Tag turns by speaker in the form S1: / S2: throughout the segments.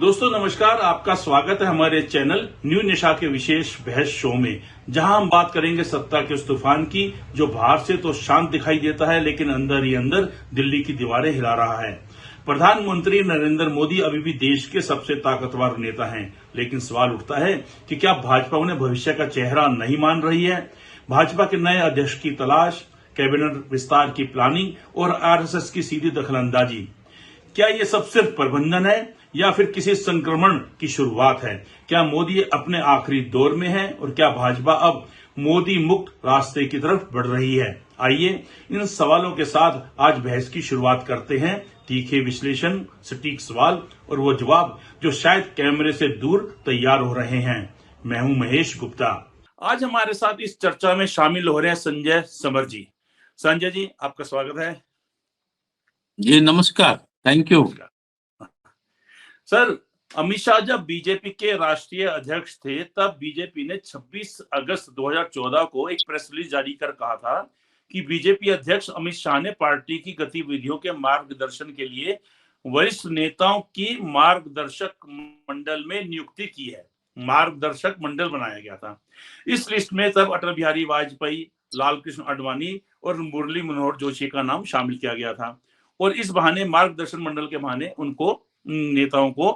S1: दोस्तों नमस्कार, आपका स्वागत है हमारे चैनल न्यू निशा के विशेष बहस शो में, जहां हम बात करेंगे सत्ता के उस तूफान की जो बाहर से तो शांत दिखाई देता है लेकिन अंदर ही अंदर दिल्ली की दीवारें हिला रहा है। प्रधानमंत्री नरेंद्र मोदी अभी भी देश के सबसे ताकतवर नेता हैं, लेकिन सवाल उठता है कि क्या भाजपा उन्हें भविष्य का चेहरा नहीं मान रही है। भाजपा के नए अध्यक्ष की तलाश, कैबिनेट विस्तार की प्लानिंग और आरएसएस की सीधी दखलंदाजी, क्या ये सब सिर्फ प्रबंधन है या फिर किसी संक्रमण की शुरुआत है? क्या मोदी अपने आखिरी दौर में है और क्या भाजपा अब मोदी मुक्त रास्ते की तरफ बढ़ रही है? आइए इन सवालों के साथ आज बहस की शुरुआत करते हैं। तीखे विश्लेषण, सटीक सवाल और वो जवाब जो शायद कैमरे से दूर तैयार हो रहे हैं। मैं हूं महेश गुप्ता। आज हमारे साथ इस चर्चा में शामिल हो रहे हैं संजय समर जी। संजय जी, आपका स्वागत है।
S2: जी नमस्कार, thank you.
S1: Sir, Amit Shah जब बीजेपी के राष्ट्रीय अध्यक्ष थे तब बीजेपी ने 26 अगस्त 2014 को एक प्रेस रिलीज जारी कर कहा था कि बीजेपी अध्यक्ष अमित शाह ने पार्टी की गतिविधियों के मार्गदर्शन के लिए वरिष्ठ नेताओं की मार्गदर्शक मंडल में नियुक्ति की है। मार्गदर्शक मंडल बनाया गया था। इस लिस्ट में तब अटल बिहारी वाजपेयी, लाल कृष्ण आडवाणी और मुरली मनोहर जोशी का नाम शामिल किया गया था और इस बहाने मार्गदर्शन मंडल के बहाने उनको नेताओं को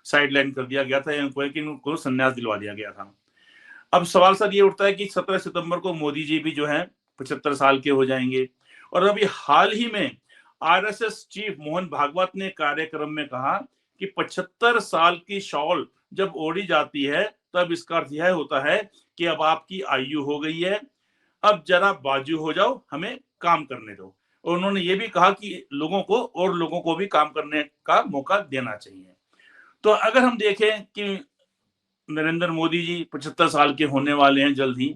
S1: साइडलाइन कर दिया गया था, उनको संन्यास दिलवा दिया गया था। अब सवाल सर ये उठता है कि 17 सितंबर को मोदी जी भी जो है 75 साल के हो जाएंगे और अभी हाल ही में आरएसएस चीफ मोहन भागवत ने कार्यक्रम में कहा कि 75 साल की शॉल जब ओढ़ी जाती है तब इसका अर्थ यह होता है कि अब आपकी आयु हो गई है, अब जरा बाजू हो जाओ, हमें काम करने दो। और उन्होंने ये भी कहा कि लोगों को भी काम करने का मौका देना चाहिए। तो अगर हम देखें कि नरेंद्र मोदी जी 75 साल के होने वाले हैं जल्द ही,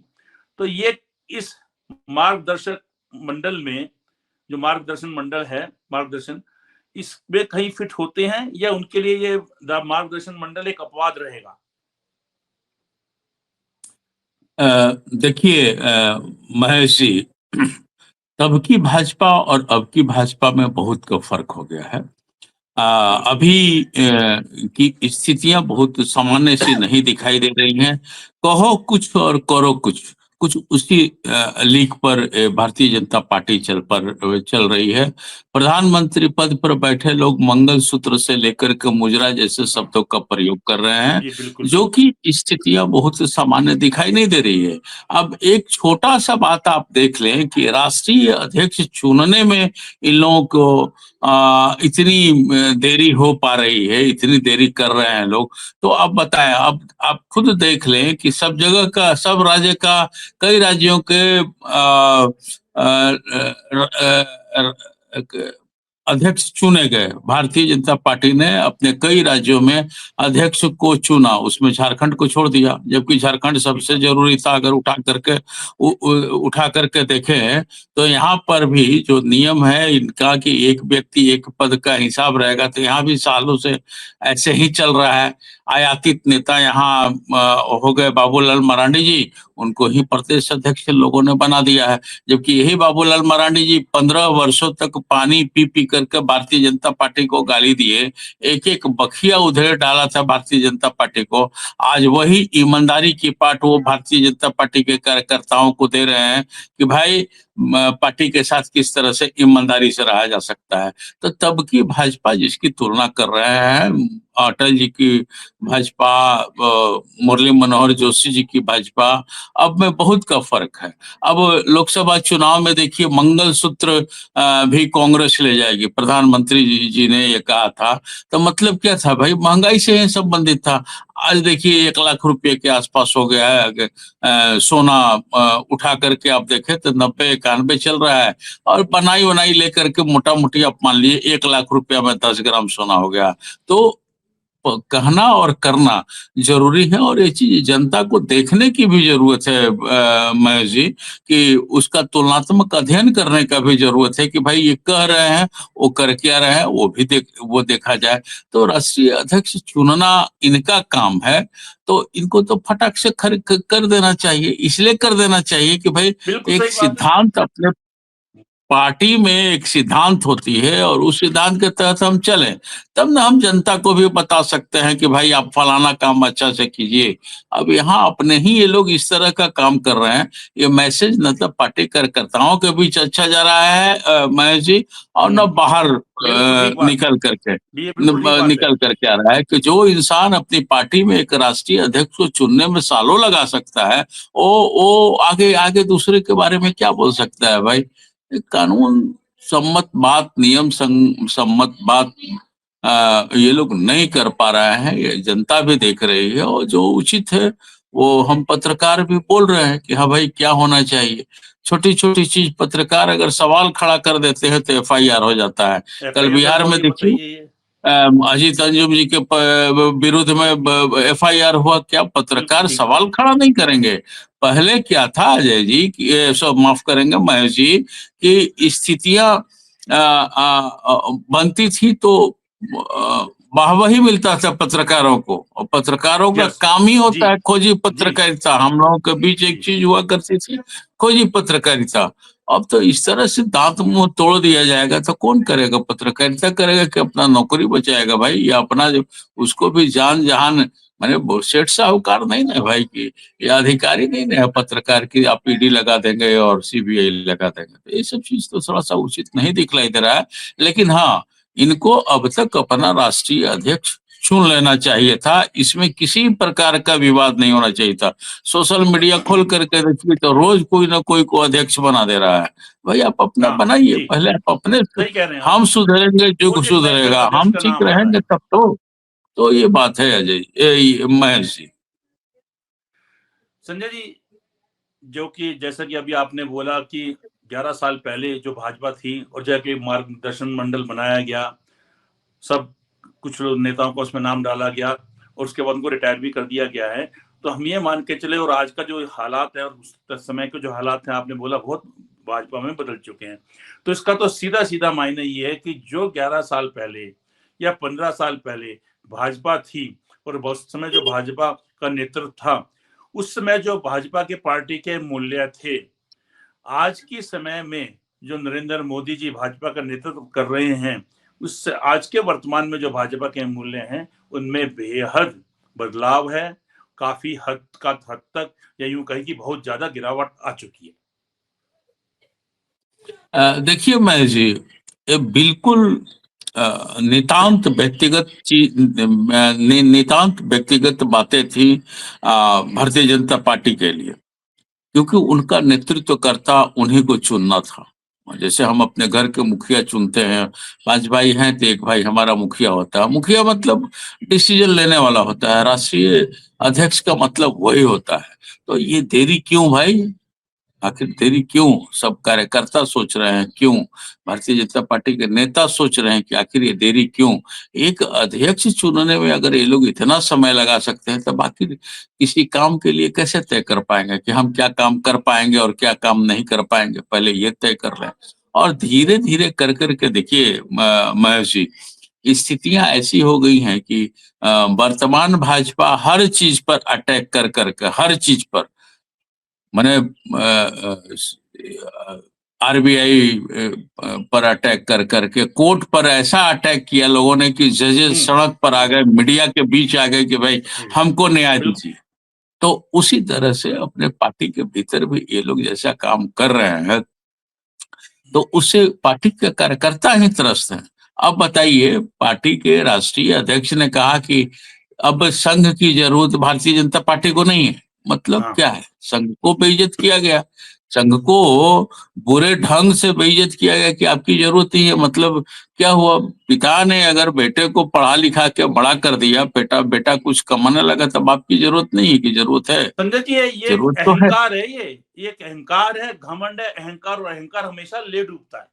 S1: तो ये इस मार्गदर्शक मंडल में जो मार्गदर्शन मंडल है, मार्गदर्शन इसमें कहीं फिट होते हैं या उनके लिए ये मार्गदर्शन मंडल एक अपवाद रहेगा?
S2: देखिए महेश जी, तब की भाजपा और अब की भाजपा में बहुत का फर्क हो गया है। अभी की स्थितियां बहुत सामान्य सी नहीं दिखाई दे रही हैं। कहो कुछ और करो कुछ, कुछ उसी लीक पर भारतीय जनता पार्टी चल रही है। प्रधानमंत्री पद पर बैठे लोग मंगलसूत्र से लेकर के मुजरा जैसे शब्दों का प्रयोग कर रहे हैं,
S1: जी बिल्कुल।
S2: जो कि स्थितियां बहुत सामान्य दिखाई नहीं दे रही है। अब एक छोटा सा बात आप देख लें कि राष्ट्रीय अध्यक्ष चुनने में इन लोगों को इतनी देरी हो पा रही है, इतनी देरी कर रहे हैं लोग। तो अब बताएं, अब आप खुद देख लें कि सब जगह का, सब राज्य का, कई राज्यों के अध्यक्ष चुने गए। भारतीय जनता पार्टी ने अपने कई राज्यों में अध्यक्ष को चुना, उसमें झारखंड को छोड़ दिया, जबकि झारखंड सबसे जरूरी था। अगर उठा करके देखें तो यहाँ पर भी जो नियम है इनका कि एक व्यक्ति एक पद का हिसाब रहेगा, तो यहाँ भी सालों से ऐसे ही चल रहा है। आयातित नेता यहाँ हो गए बाबूलाल मरांडी जी, उनको ही प्रदेश अध्यक्ष लोगों ने बना दिया है, जबकि यही बाबूलाल मरांडी जी 15 वर्षों तक पानी पी पी करके भारतीय जनता पार्टी को गाली दिए, एक एक बखिया उधेड़ डाला था भारतीय जनता पार्टी को। आज वही ईमानदारी की पाठ वो भारतीय जनता पार्टी के कार्यकर्ताओं को दे रहे हैं कि भाई पार्टी के साथ किस तरह से ईमानदारी से रहा जा सकता है। तो तब की भाजपा जिसकी तुलना कर रहे हैं, अटल जी की भाजपा, मुरली मनोहर जोशी जी की भाजपा, अब में बहुत का फर्क है। अब लोकसभा चुनाव में देखिए मंगलसूत्र भी कांग्रेस ले जाएगी, प्रधानमंत्री जी ने ये कहा था। तो मतलब क्या था भाई, महंगाई से ही संबंधित था। आज देखिए 1 लाख रुपए के आसपास हो गया है। सोना उठा करके आप देखें तो 90-91 चल रहा है, और बनाई लेकर के मोटा मोटी आप मान लीजिए 1 लाख रुपया में 10 ग्राम सोना हो गया। तो कहना और करना जरूरी है, और ये चीज जनता को देखने की भी जरूरत है महेश जी, कि उसका तुलनात्मक अध्ययन करने का भी जरूरत है कि भाई ये कह रहे हैं, वो कर क्या रहे हैं, वो देखा जाए। तो राष्ट्रीय अध्यक्ष चुनना इनका काम है, तो इनको तो फटाक से कर देना चाहिए। इसलिए कर देना चाहिए कि भाई एक सिद्धांत अपने पार्टी में एक सिद्धांत होती है और उस सिद्धांत के तहत हम चले, तब ना हम जनता को भी बता सकते हैं कि भाई आप फलाना काम अच्छा से कीजिए। अब यहाँ अपने ही ये लोग इस तरह का काम कर रहे हैं। ये मैसेज न तो पार्टी कार्यकर्ताओं के बीच अच्छा जा रहा है महेश जी, और न बाहर
S1: बिल्कुल ठीक बात है।
S2: निकल करके
S1: ये बिल्कुल ठीक बात है।
S2: निकल करके आ रहा है कि जो इंसान अपनी पार्टी में एक राष्ट्रीय अध्यक्ष को चुनने में सालों लगा सकता है, वो आगे आगे दूसरे के बारे में क्या बोल सकता है भाई। एक कानून सम्मत बात, नियम सम्मत बात ये लोग नहीं कर पा रहे हैं। ये जनता भी देख रही है, और जो उचित है वो हम पत्रकार भी बोल रहे हैं कि हाँ भाई क्या होना चाहिए। छोटी छोटी चीज पत्रकार अगर सवाल खड़ा कर देते हैं तो एफआईआर हो जाता है। कल
S1: FIR दर्ज
S2: बिहार में
S1: होगी,
S2: देखिए
S1: बताइए ये।
S2: अजीत अंजुम जी के विरुद्ध में एफआईआर हुआ। क्या
S1: बिल्कुल
S2: पत्रकार
S1: ठीक बात
S2: सवाल
S1: है।
S2: खड़ा नहीं करेंगे? पहले क्या था अजय जी कि सब माफ करेंगे महेश जी, कि स्थितियां बनती थी तो वाहवाही मिलता था पत्रकारों को, और पत्रकारों का
S1: यस।
S2: काम ही
S1: जी
S2: होता है खोजी
S1: जी
S2: पत्रकारिता। हम लोगों के बीच
S1: जी।
S2: एक चीज हुआ करती थी, खोजी पत्रकारिता। अब तो इस तरह से दांत मुंह तोड़ दिया जाएगा तो कौन करेगा? पत्रकारिता करेगा कि अपना नौकरी बचाएगा भाई, या अपना जो उसको भी जान जहान, माने वो सेठ साहूकार नहीं ना भाई की, या अधिकारी नहीं ना है पत्रकार की आप ईडी लगा देंगे और सीबीआई लगा देंगे। तो ये सब चीज तो थोड़ा सा उचित नहीं दिखलाई दे रहा है। लेकिन हाँ, इनको अब तक अपना राष्ट्रीय अध्यक्ष चुन लेना चाहिए था। इसमें किसी प्रकार का विवाद नहीं होना चाहिए था। सोशल मीडिया खोल करके देखिए तो रोज कोई ना कोई को अध्यक्ष बना दे रहा है। भाई आप अपना
S1: हाँ
S2: बनाइए,
S1: जी,
S2: पहले आप अपने
S1: सही कह रहे हैं आप।
S2: हम सुधरेंगे युग
S1: रोज एक नए
S2: सुधरेगा,
S1: अध्यक्ष
S2: हम
S1: का
S2: ठीक
S1: नाम आ रहा
S2: रहेंगे
S1: है।
S2: तब तो ये बात है अजय महेश जी।
S1: संजय जी, जो कि जैसा कि अभी आपने बोला कि 11 साल पहले जो भाजपा थी और जाके मार्गदर्शन मंडल बनाया गया, सब कुछ लोग नेताओं को उसमें नाम डाला गया और उसके बाद उनको रिटायर भी कर दिया गया है। तो हम ये मान के चले, और आज का जो हालात है और उस समय के जो हालात हैं, आपने बोला बहुत भाजपा में बदल चुके हैं। तो इसका तो सीधा सीधा मायने ये है कि जो 11 साल पहले या 15 साल पहले भाजपा थी और उस समय जो भाजपा का नेतृत्व था, उस समय जो भाजपा के पार्टी के मूल्य थे, आज के समय में जो नरेंद्र मोदी जी भाजपा का नेतृत्व कर रहे हैं, उससे आज के वर्तमान में जो भाजपा के मूल्य हैं उनमें बेहद बदलाव है। काफी हद तक, या यूं कहें कि बहुत ज्यादा गिरावट आ चुकी है।
S2: देखिए महेश जी, ये बिल्कुल नितांत व्यक्तिगत चीज, नितांत व्यक्तिगत बातें थी भारतीय जनता पार्टी के लिए, क्योंकि उनका नेतृत्वकर्ता उन्हीं को चुनना था। जैसे हम अपने घर के मुखिया चुनते हैं, 5 भाई हैं तो एक भाई हमारा मुखिया होता है। मुखिया मतलब डिसीजन लेने वाला होता है, राष्ट्रीय अध्यक्ष का मतलब वही होता है। तो ये देरी क्यों भाई? आखिर देरी क्यों? सब कार्यकर्ता सोच रहे हैं क्यों, भारतीय जनता पार्टी के नेता सोच रहे हैं कि आखिर ये देरी क्यों? एक अध्यक्ष चुनने में अगर ये लोग इतना समय लगा सकते हैं, तब आखिर किसी काम के लिए कैसे तय कर पाएंगे कि हम क्या काम कर पाएंगे और क्या काम नहीं कर पाएंगे? पहले ये तय कर लें, और धीरे धीरे कर करके देखिए महेश जी, स्थितियां ऐसी हो गई हैं कि वर्तमान भाजपा हर चीज पर अटैक कर करके, हर चीज पर, मैंने आरबीआई पर अटैक कर करके, कोर्ट पर ऐसा अटैक किया लोगों ने कि जजेस सड़क पर आ गए, मीडिया के बीच आ गए कि भाई हमको न्याय
S1: बिल्कुल।
S2: दीजिए। तो उसी तरह से अपने पार्टी के भीतर भी ये लोग जैसा काम कर रहे हैं, तो उससे पार्टी के कार्यकर्ता ही त्रस्त हैं। अब बताइए, पार्टी के राष्ट्रीय अध्यक्ष ने कहा कि अब संघ की जरूरत भारतीय जनता पार्टी को नहीं है। मतलब
S1: हाँ,
S2: क्या है? संघ को बेइज्जत किया गया, संघ को बुरे ढंग से बेइज्जत किया गया कि आपकी जरूरत नहीं है। मतलब क्या हुआ? पिता ने अगर बेटे को पढ़ा लिखा के बड़ा कर दिया, बेटा बेटा कुछ कमाने लगा, तब आपकी जरूरत नहीं है कि जरूरत है?
S1: संजय जी, ये एक
S2: जरूरत तो है।
S1: अहंकार है। ये एक अहंकार है, घमंड है, अहंकार, और अहंकार हमेशा ले डूबता है।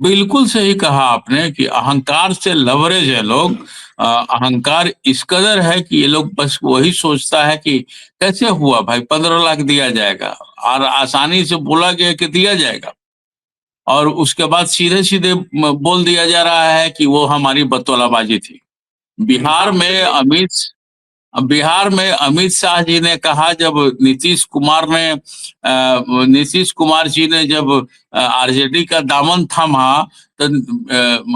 S2: बिल्कुल सही कहा आपने कि अहंकार से लवरेज है लोग। अहंकार इस कदर है कि ये लोग बस वही सोचता है कि कैसे हुआ भाई, 15 लाख दिया जाएगा, और आसानी से बोला गया कि दिया जाएगा, और उसके बाद सीधे सीधे बोल दिया जा रहा है कि वो हमारी बतौलाबाजी थी। बिहार
S1: हाँ,
S2: में
S1: चलिए।
S2: अमित अब बिहार में अमित शाह जी ने कहा, जब नीतीश कुमार जी ने जब आरजेडी का दामन थामा, तो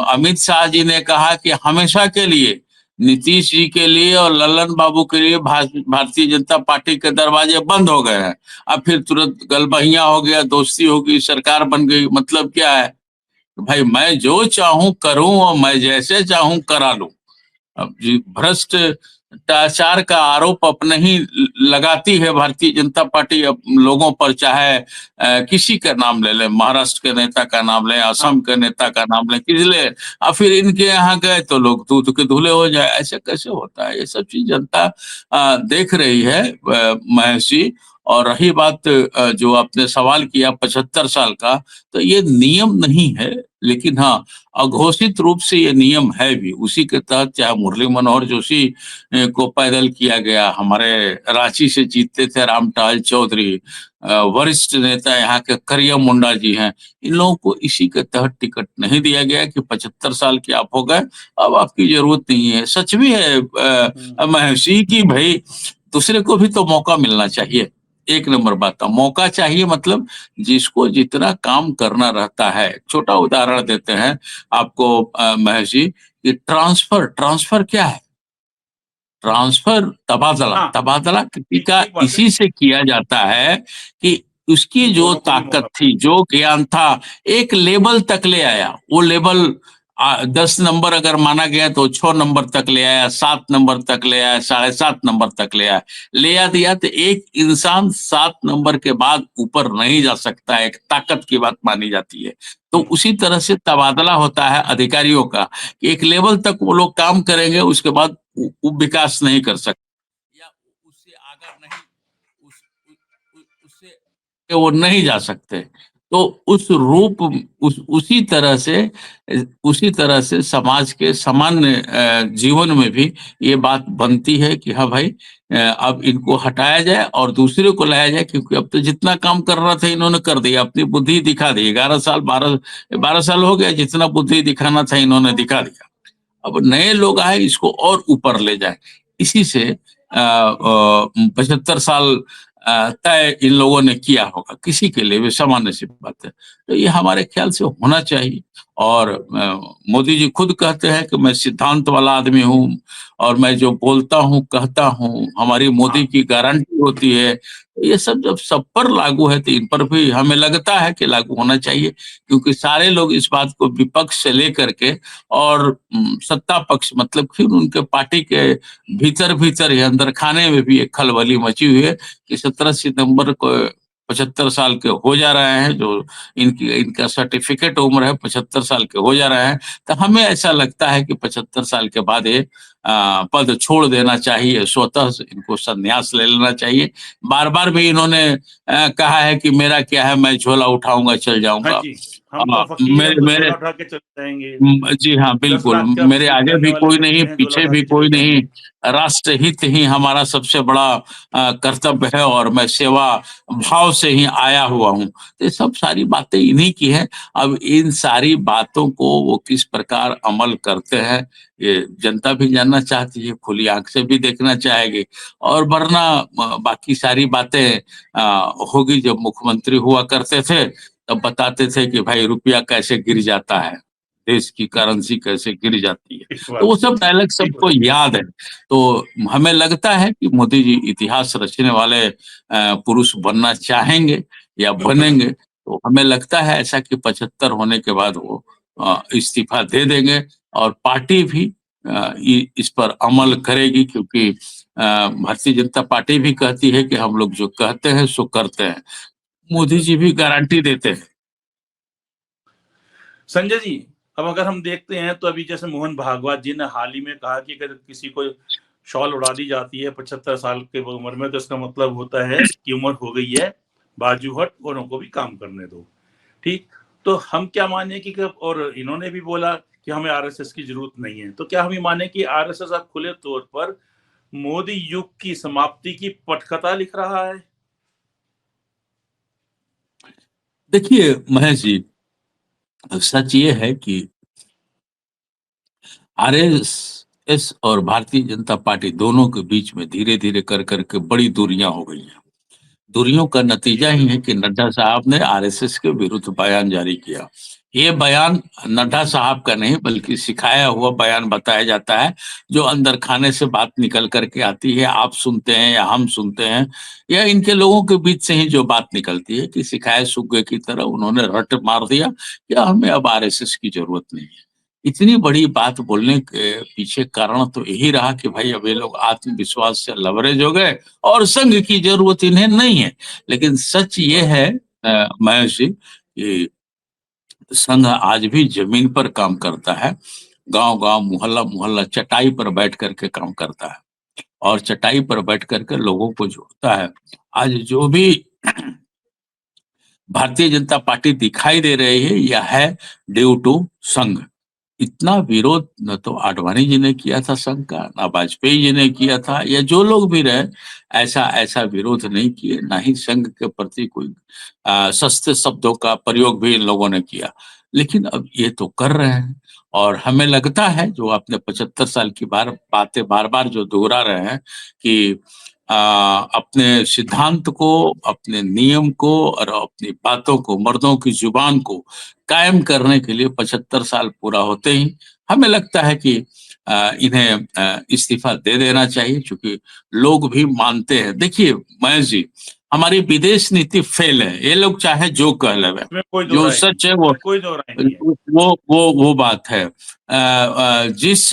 S2: अमित शाह जी ने कहा कि हमेशा के लिए नीतीश जी के लिए और लल्लन बाबू के लिए भारतीय जनता पार्टी के दरवाजे बंद हो गए हैं। अब फिर तुरंत गलबहियां हो गया, दोस्ती होगी, सरकार बन गई। मतलब क्या है? भाई मैं जो चाहूं करूं और मैं जैसे चाहूं करा लूं। अब जी भ्रष्टाचार का आरोप अपने ही लगाती है भारतीय जनता पार्टी अब लोगों पर, चाहे किसी का नाम ले लें, महाराष्ट्र के नेता का नाम लें, असम के नेता का नाम लें, किस ले, और फिर इनके यहाँ गए तो लोग दूध के धुले हो जाए। ऐसे कैसे होता है? ये सब चीज जनता देख रही है महेश जी। और रही बात जो आपने सवाल किया 75 साल का, तो ये नियम नहीं है, लेकिन हाँ अघोषित रूप से ये नियम है भी। उसी के तहत चाहे मुरली मनोहर जोशी को पैदल किया गया, हमारे रांची से जीतते थे रामटहल चौधरी, वरिष्ठ नेता यहाँ के करिया मुंडा जी हैं, इन लोगों को इसी के तहत टिकट नहीं दिया गया कि 75 साल के आप हो गए, अब आपकी जरूरत नहीं है। सच भी है महेशी की भाई दूसरे को भी तो मौका मिलना चाहिए। एक नंबर बात है, मौका चाहिए। मतलब जिसको जितना काम करना रहता है, छोटा उदाहरण देते हैं आपको महेश जी, कि ट्रांसफर ट्रांसफर क्या है? ट्रांसफर तबादला
S1: हाँ,
S2: तबादला किसी
S1: ठीक
S2: का
S1: ठीक बात है।
S2: इसी से किया जाता है कि उसकी जो
S1: दोनों को भी
S2: ताकत
S1: मौका
S2: थी, जो ज्ञान था, एक लेवल तक ले आया। वो लेवल 10 नंबर अगर माना गया तो 6 नंबर तक ले आया, 7 नंबर तक ले आया, 7.5 नंबर तक ले आया, ले आ दिया। तो एक इंसान 7 नंबर के बाद ऊपर नहीं जा सकता है, एक ताकत की बात मानी जाती है। तो
S1: मिला।
S2: उसी तरह से तबादला होता है अधिकारियों का, कि एक लेवल तक वो लोग काम करेंगे, उसके बाद वो विकास नहीं कर सकते या उससे आगे नहीं, उससे कि वो नहीं जा सकते। तो उस रूप उसी तरह से समाज के सामान्य जीवन में भी ये बात बनती है कि हाँ भाई अब इनको हटाया जाए और दूसरे को लाया जाए, क्योंकि अब तो जितना काम कर रहा था इन्होंने कर दिया, अपनी बुद्धि दिखा दी। 11 साल 12 साल हो गया, जितना बुद्धि दिखाना था इन्होंने दिखा दिया। अब नए लोग आए, इसको और ऊपर ले जाए। इसी से 75 साल तय इन लोगों ने किया होगा, किसी के लिए भी सामान्य सी बात है। तो ये हमारे ख्याल से होना चाहिए। और मोदी जी खुद कहते हैं कि मैं सिद्धांत वाला आदमी हूँ, और मैं जो बोलता हूँ कहता हूँ, हमारी मोदी
S1: हाँ,
S2: की गारंटी होती है। ये सब जब सब पर लागू है तो इन पर भी हमें लगता है कि लागू होना चाहिए, क्योंकि सारे लोग इस बात को विपक्ष से लेकर के और सत्ता पक्ष, मतलब फिर उनके पार्टी के भीतर भीतर ही अंदर खाने में भी एक खलबली मची हुई है कि 17 सितंबर को 75 साल के हो जा रहे हैं, जो इनका सर्टिफिकेट उम्र है 75 साल के हो जा रहे हैं। तो हमें ऐसा लगता है कि 75 साल के बाद ये पद छोड़ देना चाहिए, स्वतः इनको संन्यास ले लेना चाहिए। बार बार भी इन्होंने कहा है कि मेरा क्या है, मैं झोला उठाऊंगा चल
S1: हाँ
S2: जाऊंगा।
S1: जी। हम तो फकीर, हम
S2: मेरे
S1: तो
S2: मेरे
S1: झोला उठा के चले जाएंगे।
S2: जी हाँ,
S1: 10
S2: बिल्कुल।
S1: लाख का
S2: मेरे
S1: सीट
S2: आगे
S1: जानने
S2: भी
S1: वाले
S2: कोई
S1: व्यक्ति
S2: नहीं,
S1: हैं, झोला
S2: पीछे
S1: उठा
S2: भी
S1: के चले
S2: कोई नहीं।
S1: जाएंगे।
S2: राष्ट्र हित ही हमारा सबसे बड़ा कर्तव्य है, और मैं सेवा भाव से ही आया हुआ हूँ। तो ये सब सारी बातें इन्हीं की है। अब इन सारी बातों को वो किस प्रकार अमल करते हैं, ये जनता भी जानना चाहती है, खुली आंख से भी देखना चाहेगी। और वरना बाकी सारी बातें होगी। जब मुख्यमंत्री हुआ करते थे तब बताते थे कि भाई रुपया कैसे गिर जाता है, देश की करेंसी कैसे गिर जाती है।
S1: ठीक
S2: तो
S1: बात
S2: वो
S1: है,
S2: सब डायलॉग
S1: ठीक
S2: सबको
S1: बात
S2: याद है। तो हमें लगता है कि मोदी जी इतिहास रचने वाले पुरुष बनना चाहेंगे या बनेंगे। तो हमें लगता है ऐसा कि 75 होने के बाद वो इस्तीफा दे देंगे, और पार्टी भी इस पर अमल करेगी, क्योंकि भारतीय जनता पार्टी भी कहती है कि हम लोग जो कहते हैं सो करते हैं। मोदी जी भी गारंटी देते हैं।
S1: संजय जी, अब अगर हम देखते हैं तो अभी जैसे मोहन भागवत जी ने हाल ही में कहा कि अगर किसी को शॉल उड़ा दी जाती है 75 साल के उम्र में, तो इसका मतलब होता है कि उम्र हो गई है, बाजू हट और उनको भी काम करने दो। ठीक। तो हम क्या माने कि और इन्होंने भी बोला कि हमें आरएसएस की जरूरत नहीं है, तो क्या हम ये माने कि आरएसएस अब खुले तौर पर मोदी युग की समाप्ति की पटकथा लिख रहा है?
S2: देखिए महेश जी, सच ये है कि आरएसएस कांग्रेस और भारतीय जनता पार्टी दोनों के बीच में धीरे धीरे कर करके बड़ी दूरियां हो गई हैं। दूरियों का नतीजा ही है कि नड्डा साहब ने आरएसएस के विरुद्ध बयान जारी किया। ये बयान नड्डा साहब का नहीं बल्कि सिखाया हुआ बयान बताया जाता है, जो अंदर खाने से बात निकल करके आती है, आप सुनते हैं या हम सुनते हैं, या इनके लोगों के बीच से ही जो बात निकलती है कि सिखाए सुग्गे की तरह उन्होंने रट मार दिया कि हमें अब आरएसएस की जरूरत नहीं है। इतनी बड़ी बात बोलने के पीछे कारण तो यही रहा कि भाई अब ये लोग आत्मविश्वास से लवरेज हो गए और संघ की जरूरत इन्हें नहीं है। लेकिन सच ये है महेश जी कि संघ आज भी जमीन पर काम करता है, गांव गांव मोहल्ला मोहल्ला चटाई पर बैठ करके काम करता है और चटाई पर बैठ करके लोगों को जोड़ता है। आज जो भी भारतीय जनता पार्टी दिखाई दे रही है यह है ड्यू टू संघ। इतना विरोध न तो आडवाणी जी ने किया था संघ का, ना वाजपेयी जी ने किया था, या जो लोग भी रहे ऐसा ऐसा विरोध नहीं किए, ना ही संघ के प्रति कोई सस्ते शब्दों का प्रयोग भी इन लोगों ने किया। लेकिन अब ये तो कर रहे हैं और हमें लगता है जो आपने 75 साल की बातें बार बार जो दोहरा रहे हैं कि अपने सिद्धांत को, अपने नियम को और अपनी बातों को, मर्दों की जुबान को कायम करने के लिए 75 साल पूरा होते ही हमें लगता है कि इन्हें इस्तीफा दे देना चाहिए, क्योंकि लोग भी मानते हैं। देखिए महेश जी, हमारी विदेश नीति फेल है, ये लोग चाहे जो कह लेवे,
S1: इसमें कोई दो
S2: जो
S1: राय
S2: सच है
S1: नहीं, कोई दो राय नहीं है।
S2: वो बात है। जिस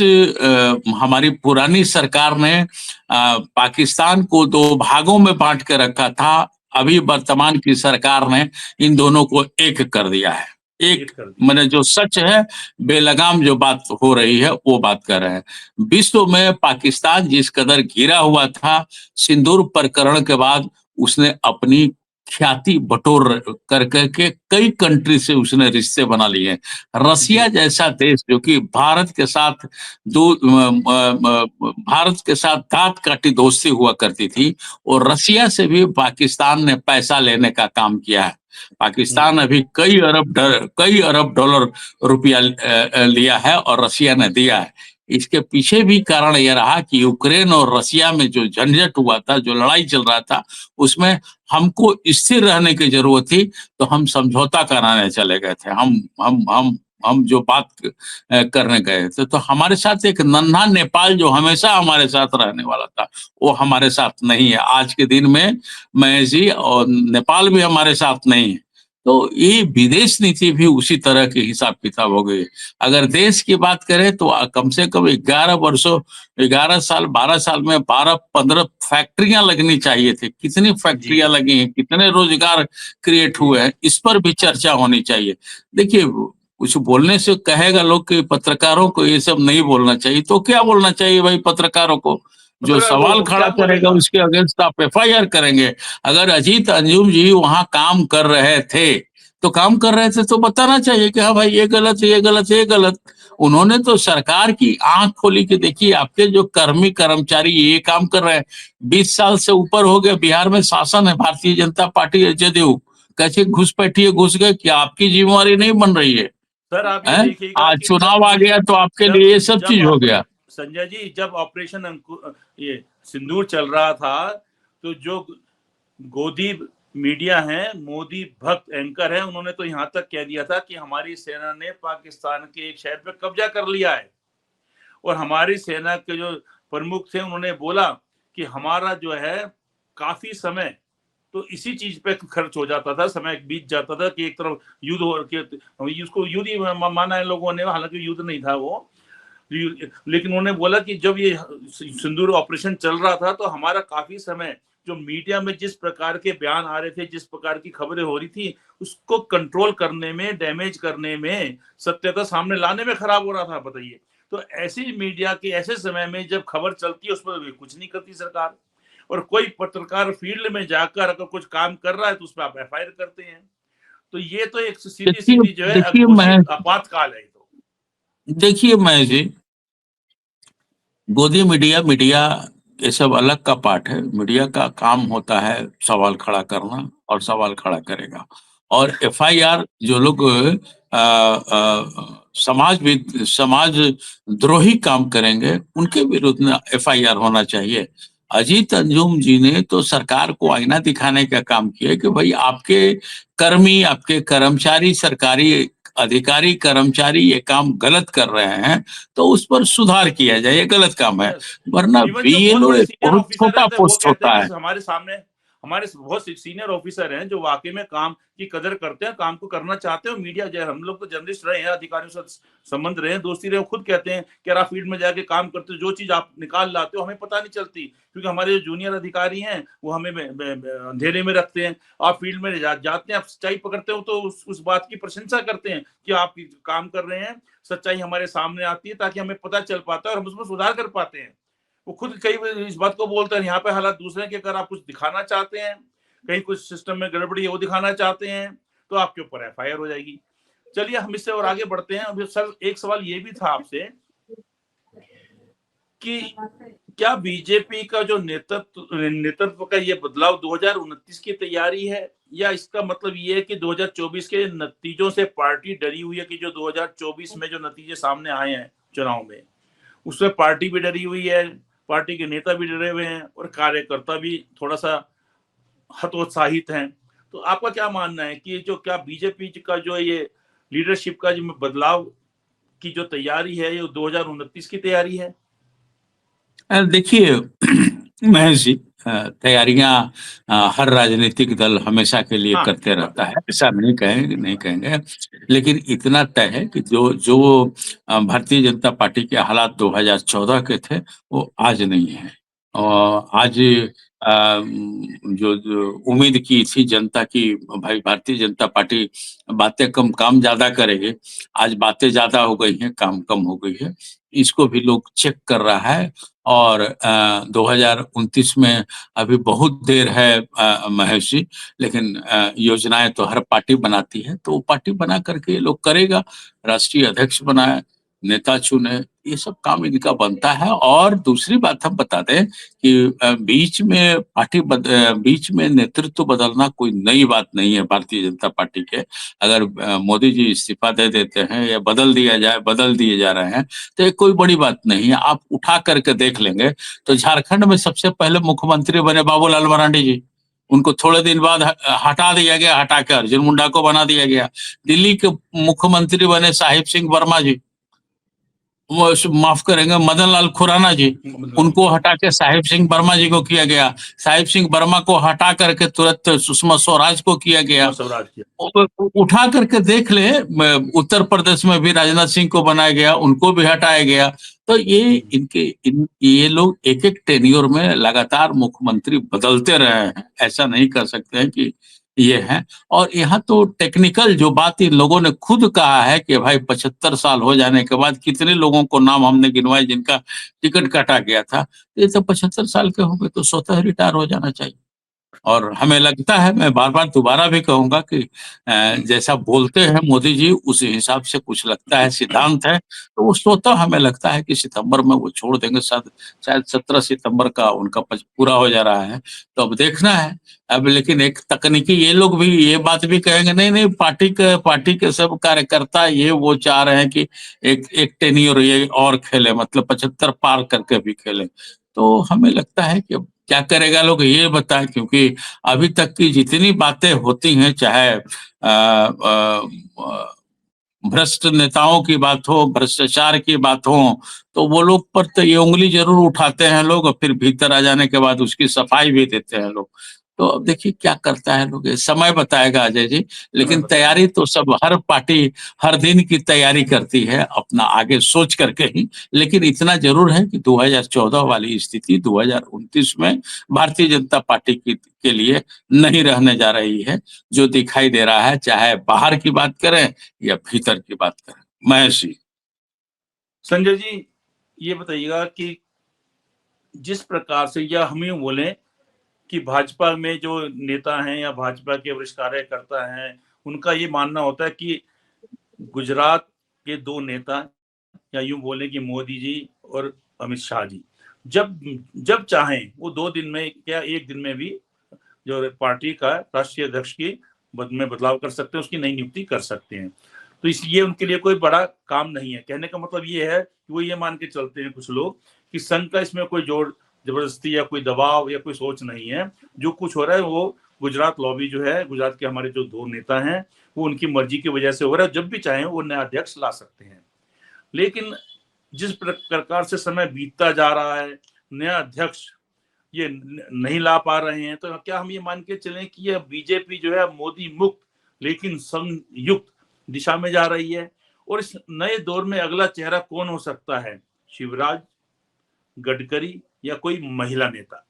S2: हमारी पुरानी सरकार ने पाकिस्तान को दो भागों में बांट के रखा था, अभी वर्तमान की सरकार ने इन दोनों को एक कर दिया है। एक
S1: कर दिया।
S2: मैंने जो सच है, बेलगाम जो बात हो रही है वो बात कर रहे हैं। विश्व में पाकिस्तान जिस कदर घिरा हुआ था, सिंदूर प्रकरण के बाद उसने अपनी ख्याति बटोर कर करके कई कंट्री से उसने रिश्ते बना लिए। रसिया जैसा देश जो कि भारत के साथ भारत के साथ दांत काटी दोस्ती हुआ करती थी, और रसिया से भी पाकिस्तान ने पैसा लेने का काम किया है। पाकिस्तान अभी कई अरब डॉलर रुपया लिया है और रसिया ने दिया है। इसके पीछे भी कारण यह रहा कि यूक्रेन और रसिया में जो झंझट हुआ था, जो लड़ाई चल रहा था, उसमें हमको स्थिर रहने की जरूरत थी, तो हम समझौता कराने चले गए थे। हम जो बात करने गए थे, तो हमारे साथ एक नन्हा नेपाल जो हमेशा हमारे साथ रहने वाला था, वो हमारे साथ नहीं है आज के दिन में महेश जी, और नेपाल भी हमारे साथ नहीं है। तो ये विदेश नीति भी उसी तरह के हिसाब किताब हो गई। अगर देश की बात करें तो कम से कम 11 साल 12 साल में 12-15 फैक्ट्रियां लगनी चाहिए थी। कितनी फैक्ट्रियां लगी हैं, कितने रोजगार क्रिएट हुए हैं, इस पर भी चर्चा होनी चाहिए। देखिए, कुछ बोलने से कहेगा लोग कि पत्रकारों को ये सब नहीं बोलना चाहिए, तो क्या बोलना चाहिए भाई पत्रकारों को? जो सवाल खड़ा करेगा उसके अगेंस्ट आप एफआईआर करेंगे। अगर अजीत अंजुम जी वहां काम कर रहे थे तो बताना चाहिए कि हाँ भाई ये गलत है, ये गलत है, ये गलत। उन्होंने तो सरकार की आंख खोली कि देखिए आपके जो कर्मचारी ये काम कर रहे हैं। 20 साल से ऊपर हो गया बिहार में शासन है, भारतीय जनता पार्टी जदयू, कैसे घुसपैठिए घुस गए, क्या आपकी जिम्मेवारी नहीं बन रही है?
S1: सर आप ये देखिएगा
S2: आज
S1: कि
S2: चुनाव आ गया तो आपके लिए ये सब चीज हो गया।
S1: संजय जी, जब ऑपरेशन ये सिंदूर चल रहा था, तो जो गोदी मीडिया है, मोदी भक्त एंकर है, उन्होंने तो यहाँ तक कह दिया था कि हमारी सेना ने पाकिस्तान के एक शहर पे कब्जा कर लिया है। और हमारी सेना के जो प्रमुख थे उन्होंने बोला कि हमारा जो है काफी समय तो इसी चीज पे खर्च हो जाता था, समय बीत जाता था कि एक तरफ युद्ध हो के उसको युद्ध ही माना है लोगों ने, हालांकि युद्ध नहीं था वो। लेकिन उन्होंने बोला कि जब ये सिंदूर ऑपरेशन चल रहा था तो हमारा काफी समय जो मीडिया में जिस प्रकार के बयान आ रहे थे, जिस प्रकार की खबरें हो रही थी, उसको कंट्रोल करने में, डैमेज करने में, सत्यता सामने लाने में खराब हो रहा था। बताइए, तो ऐसी मीडिया के ऐसे समय में जब खबर चलती है उस पर कुछ नहीं करती सरकार, और कोई पत्रकार फील्ड में जाकर अगर कुछ काम कर रहा है तो उस पर आप एफआईआर करते हैं। तो ये तो एक सीधी सीधी जो है आपातकाल है। तो
S2: देखिए महेश जी, गोदी मीडिया ये सब अलग का पार्ट है। मीडिया का काम होता है सवाल खड़ा करना, और सवाल खड़ा करेगा। और एफआईआर जो लोग समाज द्रोही काम करेंगे उनके विरुद्ध में एफआईआर होना चाहिए। अजीत अंजुम जी ने तो सरकार को आईना दिखाने का काम किया कि भाई आपके कर्मी, आपके कर्मचारी, सरकारी अधिकारी कर्मचारी ये काम गलत कर रहे हैं तो उस पर सुधार किया जाए, ये गलत काम है।
S1: यस,
S2: वरना
S1: इवन जो बहुत
S2: बीएलओ
S1: बड़े
S2: एक
S1: सीनियर
S2: बहुत
S1: ऑफिसर
S2: छोटा
S1: रहते हैं वो
S2: पोस्ट
S1: कहते हैं
S2: होता
S1: कि
S2: है।
S1: हमारे सामने हमारे बहुत सीनियर ऑफिसर हैं जो वाकई में काम की कदर करते हैं, काम को करना चाहते हैं। और मीडिया जो है, हम लोग तो जर्नलिस्ट रहे हैं, अधिकारियों से संबंध रहे हैं, दोस्ती रहे, खुद कहते हैं कि यार फील्ड में जाके काम करते हो, जो चीज आप निकाल लाते हो हमें पता नहीं चलती, क्योंकि हमारे जो जूनियर अधिकारी हैं वो हमें अंधेरे में रखते हैं। आप फील्ड में जाते हैं, आप सच्चाई पकड़ते हो तो उस बात की प्रशंसा करते हैं कि आप काम कर रहे हैं, सच्चाई हमारे सामने आती है ताकि हमें पता चल पाता है और हम उसमें सुधार कर पाते हैं। वो खुद कई बार इस बात को बोलते हैं। यहाँ पे हालात दूसरे हैं कि अगर आप कुछ दिखाना चाहते हैं, कहीं कुछ सिस्टम में गड़बड़ी है वो दिखाना चाहते हैं, तो आपके ऊपर एफआईआर हो जाएगी। चलिए हम इससे और आगे बढ़ते हैं। अभी सर एक सवाल ये भी था आपसे कि क्या बीजेपी का जो नेतृत्व का ये बदलाव 2029 की तैयारी है, या इसका मतलब ये है कि 2024 के नतीजों से पार्टी डरी हुई है कि जो 2024 में जो नतीजे सामने आए हैं चुनाव में, उसमें पार्टी भी डरी हुई है, पार्टी के नेता भी डरे हुए हैं और कार्यकर्ता भी थोड़ा सा हतोत्साहित हैं। तो आपका क्या मानना है कि जो क्या बीजेपी का जो ये लीडरशिप का जो बदलाव की जो तैयारी है ये 2029 की तैयारी है?
S2: देखिए महेश जी, तैयारियां हर राजनीतिक दल हमेशा के लिए
S1: हाँ,
S2: करते
S1: बात
S2: रहता
S1: है।
S2: है, ऐसा नहीं कहेंगे। लेकिन इतना तय है कि जो जो भारतीय जनता पार्टी के हालात 2014 के थे वो आज नहीं है। और आज जो उम्मीद की थी जनता की भाई भारतीय जनता पार्टी बातें कम काम ज्यादा करेगी, आज बातें ज्यादा हो गई हैं, काम कम हो गई है। इसको भी लोग चेक कर रहा है। और 2029 में अभी बहुत देर है महेश जी, लेकिन योजनाएं तो हर पार्टी बनाती है, तो वो पार्टी बना करके ये लोग करेगा, राष्ट्रीय अध्यक्ष बनाए, नेता चुने, ये सब काम इनका बनता है। और दूसरी बात हम बता दें कि बीच में नेतृत्व बदलना कोई नई बात नहीं है भारतीय जनता पार्टी के। अगर मोदी जी इस्तीफा दे देते हैं या बदल दिए जा रहे हैं तो ये कोई बड़ी बात नहीं है। आप उठा करके देख लेंगे तो झारखंड में सबसे पहले मुख्यमंत्री बने बाबूलाल मरांडी जी, उनको थोड़े दिन बाद हटा दिया गया, हटा के अर्जुन मुंडा को बना दिया गया। दिल्ली के मुख्यमंत्री बने साहिब सिंह वर्मा जी, वो माफ करेंगे मदन लाल खुराना जी, उनको हटा के साहिब सिंह वर्मा जी को किया गया। साहिब सिंह वर्मा को हटा करके तुरंत सुषमा स्वराज को किया गया।
S1: स्वराज की।
S2: उठा करके देख ले, उत्तर प्रदेश में भी राजनाथ सिंह को बनाया गया, उनको भी हटाया गया। तो ये लोग एक एक टेन्योर में लगातार मुख्यमंत्री बदलते रहे हैं, ऐसा नहीं कर सकते हैं कि ये है। और यहाँ तो टेक्निकल जो बात इन लोगों ने खुद कहा है कि भाई 75 साल हो जाने के बाद कितने लोगों को नाम हमने गिनवाए जिनका टिकट काटा गया था, ये तो 75 साल के होंगे तो स्वतः रिटायर हो जाना चाहिए। और हमें लगता है, मैं बार बार दोबारा भी कहूंगा कि जैसा बोलते हैं मोदी जी उस हिसाब से कुछ लगता है, सिद्धांत है, तो वो स्वतः हमें लगता है कि सितंबर में वो छोड़ देंगे। शायद 17 सितंबर का उनका पूरा हो जा रहा है, तो अब देखना है। अब लेकिन एक तकनीकी ये लोग भी ये बात भी कहेंगे, नहीं नहीं पार्टी के सब कार्यकर्ता ये वो चाह रहे हैं कि एक टेन्योर ये और खेले, मतलब 75 पार करके भी खेले। तो हमें लगता है कि क्या करेगा लोग ये बताएं, क्योंकि अभी तक की जितनी बातें होती हैं, चाहे भ्रष्ट नेताओं की बात हो, भ्रष्टाचार की बात हो, तो वो लोग पर तो ये उंगली जरूर उठाते हैं लोग, और फिर भीतर आ जाने के बाद उसकी सफाई भी देते हैं लोग। तो अब देखिए क्या करता है लोग, ये समय बताएगा अजय जी। लेकिन तैयारी तो सब हर पार्टी हर दिन की तैयारी करती है अपना आगे सोच करके ही। लेकिन इतना जरूर है कि 2014 वाली स्थिति 2029 में भारतीय जनता पार्टी के लिए नहीं रहने जा रही है, जो दिखाई दे रहा है, चाहे बाहर की बात करें या भीतर की बात करें। महेश जी।
S1: संजय जी, ये बताइएगा कि जिस प्रकार से, या हम यूं बोले कि भाजपा में जो नेता हैं या भाजपा के वरिष्ठ कार्यकर्ता हैं, उनका ये मानना होता है कि गुजरात के दो नेता, या यूं बोले कि मोदी जी और अमित शाह जी, जब जब चाहें वो 2 दिन में या 1 दिन में भी जो पार्टी का राष्ट्रीय अध्यक्ष की में बदलाव कर सकते हैं, उसकी नई नियुक्ति कर सकते हैं। तो इसलिए उनके लिए कोई बड़ा काम नहीं है। कहने का मतलब ये है कि वो ये मान के चलते हैं कुछ लोग कि संघ का इसमें कोई जोर जबरदस्ती या कोई दबाव या कोई सोच नहीं है। जो कुछ हो रहा है वो गुजरात लॉबी जो है, गुजरात के हमारे जो 2 नेता हैं, वो उनकी मर्जी की वजह से हो रहा है। जब भी चाहें वो नया अध्यक्ष ला सकते हैं। लेकिन जिस प्रकार से समय बीतता जा रहा है, नया अध्यक्ष ये नहीं ला पा रहे हैं, तो क्या हम ये मान के चलें कि यह बीजेपी जो है मोदी मुक्त लेकिन संयुक्त दिशा में जा रही है? और इस नए दौर में अगला चेहरा कौन हो सकता है? शिवराज, गडकरी या कोई महिला नेता?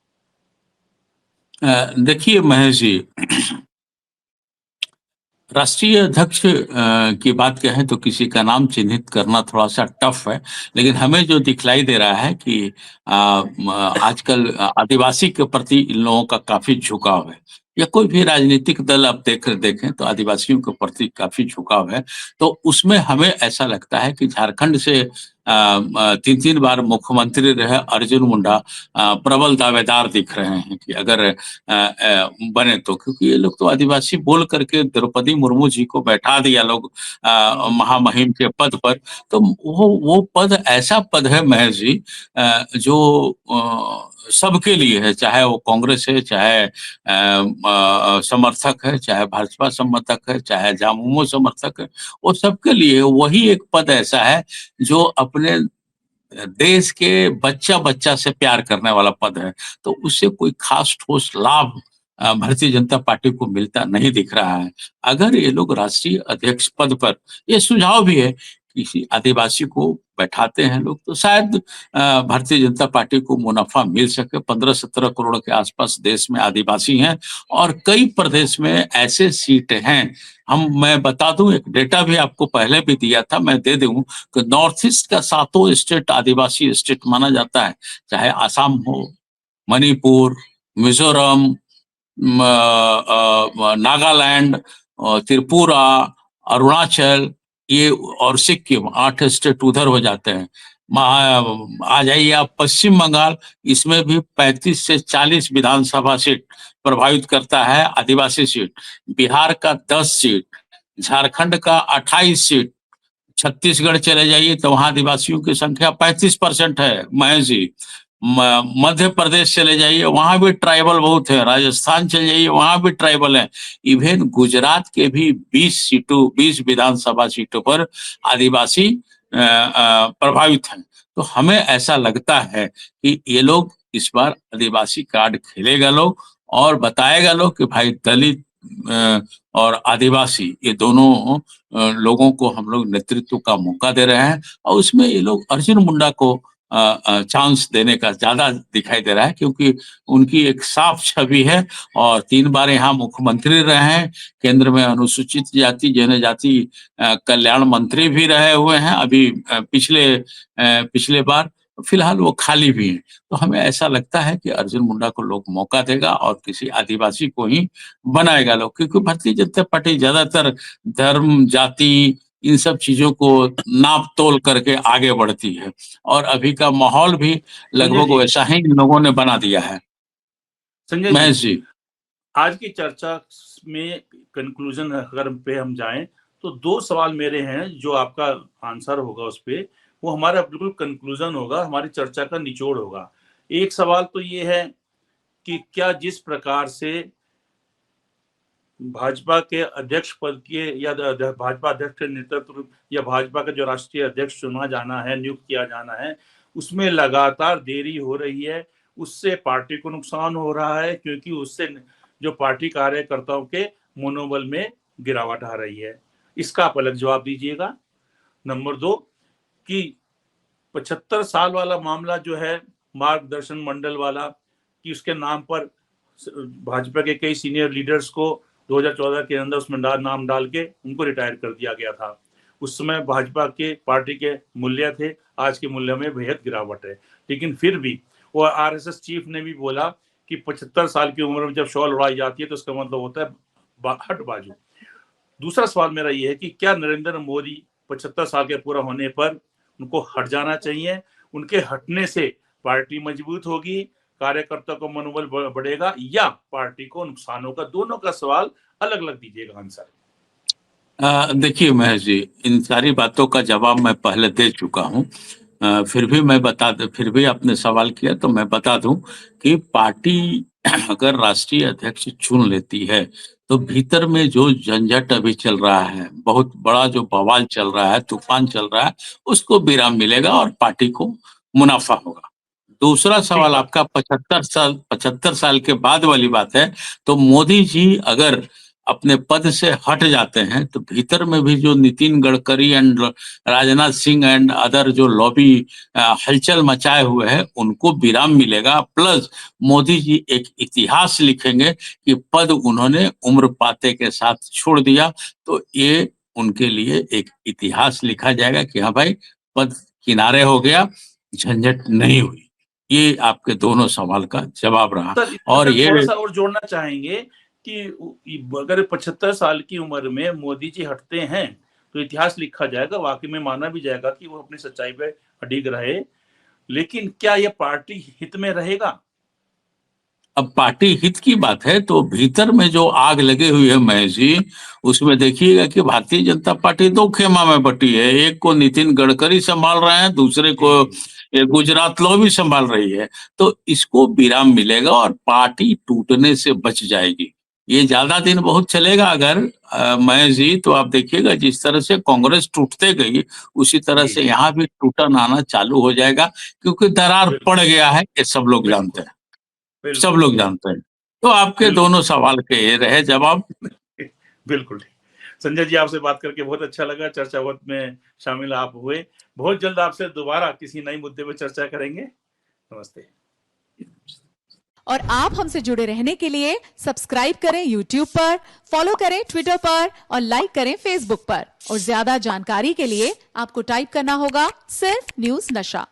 S2: देखिए महेश जी, राष्ट्रीय अध्यक्ष की बात कहें तो किसी का नाम चिन्हित करना थोड़ा सा टफ है, लेकिन हमें जो दिखलाई दे रहा है कि आजकल आदिवासी के प्रति इन लोगों का काफी झुकाव है, या कोई भी राजनीतिक दल आप देखें तो आदिवासियों के प्रति काफी झुकाव है। तो उसमें हमें ऐसा लगता है कि झारखंड से 3-3 बार मुख्यमंत्री रहे अर्जुन मुंडा प्रबल दावेदार दिख रहे हैं कि अगर बने तो, क्योंकि ये लोग तो आदिवासी बोल करके द्रौपदी मुर्मू जी को बैठा दिया लोग महामहिम के पद पर। तो वो पद ऐसा पद है महेश जी, जो सबके लिए है, चाहे वो कांग्रेस है, चाहे समर्थक है, चाहे भाजपा समर्थक है, चाहे झामुमो समर्थक है, वो सबके लिए वही एक पद ऐसा है जो अपने देश के बच्चा बच्चा से प्यार करने वाला पद है। तो उससे कोई खास ठोस लाभ भारतीय जनता पार्टी को मिलता नहीं दिख रहा है। अगर ये लोग राष्ट्रीय अध्यक्ष पद पर, ये सुझाव भी है, किसी आदिवासी को बैठाते हैं लोग तो शायद भारतीय जनता पार्टी को मुनाफा मिल सके। 15-17 करोड़ के आसपास देश में आदिवासी हैं और कई प्रदेश में ऐसे सीट हैं। मैं बता दूं, एक डेटा भी आपको पहले भी दिया था, मैं दे दूं कि नॉर्थ ईस्ट का 7 स्टेट आदिवासी स्टेट माना जाता है, चाहे आसाम हो, मणिपुर, मिजोरम, नागालैंड, त्रिपुरा, अरुणाचल, ये और सिक्किम, 8 स्टेट उधर हो जाते हैं। आ जाइए आप पश्चिम बंगाल, इसमें भी 35 से 40 विधानसभा सीट प्रभावित करता है आदिवासी सीट। बिहार का 10 सीट, झारखंड का 28 सीट, छत्तीसगढ़ चले जाइए तो वहां आदिवासियों की संख्या 35% है महेश जी। मध्य प्रदेश चले जाइए वहां भी ट्राइबल बहुत है, राजस्थान चले जाइए वहां भी ट्राइबल है। इवन गुजरात के भी 20 विधानसभा सीटों पर आदिवासी प्रभावित हैं। तो हमें ऐसा लगता है कि ये लोग इस बार आदिवासी कार्ड खेलेगा लोग, और बताएगा लोग कि भाई दलित और आदिवासी ये दोनों लोगों को हम लोग नेतृत्व का मौका दे रहे हैं। और उसमें ये लोग अर्जुन मुंडा को चांस देने का ज्यादा दिखाई दे रहा है, क्योंकि उनकी एक साफ छवि है और 3 बार यहाँ मुख्यमंत्री रहे हैं, केंद्र में अनुसूचित जाति जनजाति कल्याण मंत्री भी रहे हुए हैं अभी पिछले बार। फिलहाल वो खाली भी हैं। तो हमें ऐसा लगता है कि अर्जुन मुंडा को लोग मौका देगा और किसी आदिवासी को ही बनाएगा लोग, क्योंकि भारतीय जनता पार्टी ज्यादातर धर्म, जाति, इन सब चीजों को नाप तोल करके आगे बढ़ती है, और अभी का माहौल भी
S1: संजय
S2: लगभग
S1: जी,
S2: वैसा ही इन लोगों ने बना दिया है।
S1: संजय जी,
S2: महेश जी,
S1: आज की चर्चा में कंक्लूजन अगर पे हम जाएं तो 2 सवाल मेरे हैं, जो आपका आंसर होगा उस पे, वो हमारा बिल्कुल कंक्लूजन होगा, हमारी चर्चा का निचोड़ होगा। एक सवाल तो ये है कि क्या जिस प्रकार से भाजपा के अध्यक्ष पद के या भाजपा अध्यक्ष के नेतृत्व या भाजपा का जो राष्ट्रीय अध्यक्ष चुना जाना है, नियुक्त किया जाना है, उसमें लगातार देरी हो रही है, उससे पार्टी को नुकसान हो रहा है, क्योंकि उससे जो पार्टी कार्यकर्ताओं के मनोबल में गिरावट आ रही है। इसका आप अलग जवाब दीजिएगा। नंबर 2 कि 75 साल वाला मामला जो है मार्गदर्शन मंडल वाला, कि उसके नाम पर भाजपा के कई सीनियर लीडर्स को 2014 के अंदर उसमें नाम डाल के उनको रिटायर कर दिया गया था। उस समय भाजपा के पार्टी के मूल्य थे, आज के मूल्य में बेहद गिरावट है। लेकिन फिर भी वो आरएसएस चीफ ने भी बोला कि 75 साल की उम्र में जब शॉल उड़ाई जाती है तो उसका मतलब होता है हट बाजू। दूसरा सवाल मेरा ये है कि क्या नरेंद्र मोदी 75 साल के पूरा होने पर उनको हट जाना चाहिए? उनके हटने से पार्टी मजबूत होगी, कार्यकर्ता को मनोबल बढ़ेगा, या पार्टी को नुकसान होगा? दोनों का सवाल अलग अलग दीजिएगा आंसर।
S2: देखिए महेश जी, इन सारी बातों का जवाब मैं पहले दे चुका हूँ। फिर भी आपने सवाल किया तो मैं बता दूं कि पार्टी अगर राष्ट्रीय अध्यक्ष चुन लेती है तो भीतर में जो झंझट अभी चल रहा है, बहुत बड़ा जो बवाल चल रहा है, तूफान चल रहा है, उसको विराम मिलेगा और पार्टी को मुनाफा होगा। दूसरा
S1: ठीक
S2: सवाल
S1: बात।
S2: आपका 75 साल के बाद वाली बात है। तो मोदी जी अगर अपने पद से हट जाते हैं तो भीतर में भी जो Nitin Gadkari and Rajnath Singh and other जो लॉबी हलचल मचाए हुए हैं उनको विराम मिलेगा। प्लस मोदी जी एक इतिहास लिखेंगे कि पद उन्होंने उम्र पाते के साथ छोड़ दिया। तो ये उनके लिए एक इतिहास लिखा जाएगा कि हाँ भाई, पद किनारे हो गया, झंझट नहीं हुई। ये आपके दोनों सवाल का जवाब रहा।
S1: सर इसमें
S2: और
S1: सर
S2: ये
S1: थोड़ा सा और जोड़ना चाहेंगे कि अगर 75 साल की उम्र में मोदी जी हटते हैं तो इतिहास लिखा जाएगा, वाकई में माना भी जाएगा कि वो अपनी सच्चाई पे अडिग रहे। लेकिन क्या ये पार्टी हित में रहेगा?
S2: अब पार्टी हित की बात है तो भीतर में जो आग लगी हुई है महेश जी, उसमें देखिएगा कि भारतीय जनता पार्टी दो खेमा में बटी है। एक को नितिन गडकरी संभाल रहे हैं, दूसरे को
S1: जी।
S2: ये गुजरात लॉबी संभाल रही है। तो इसको विराम मिलेगा और पार्टी टूटने से बच जाएगी। ये ज्यादा दिन बहुत चलेगा अगर महेश जी, तो आप देखिएगा जिस तरह से कांग्रेस टूटते गई उसी तरह
S1: जी
S2: से
S1: जी।
S2: यहाँ भी टूटन आना चालू हो जाएगा, क्योंकि दरार पड़
S1: बिल्कुल
S2: गया है, ये सब लोग जानते
S1: बिल्कुल
S2: हैं। सब
S1: बिल्कुल
S2: लोग जानते हैं। तो आपके
S1: बिल्कुल।
S2: दोनों सवाल के ये रहे जवाब।
S1: बिल्कुल ठीक। संजय जी, आपसे बात करके बहुत अच्छा लगा। चर्चा वक्त में शामिल आप हुए। बहुत जल्द आपसे दोबारा किसी नए मुद्दे पर चर्चा करेंगे। नमस्ते।
S3: और आप हमसे जुड़े रहने के लिए सब्सक्राइब करें YouTube पर, फॉलो करें ट्विटर पर और लाइक करें Facebook पर। और ज्यादा जानकारी के लिए आपको टाइप करना होगा सिर्फ न्यूज नशा।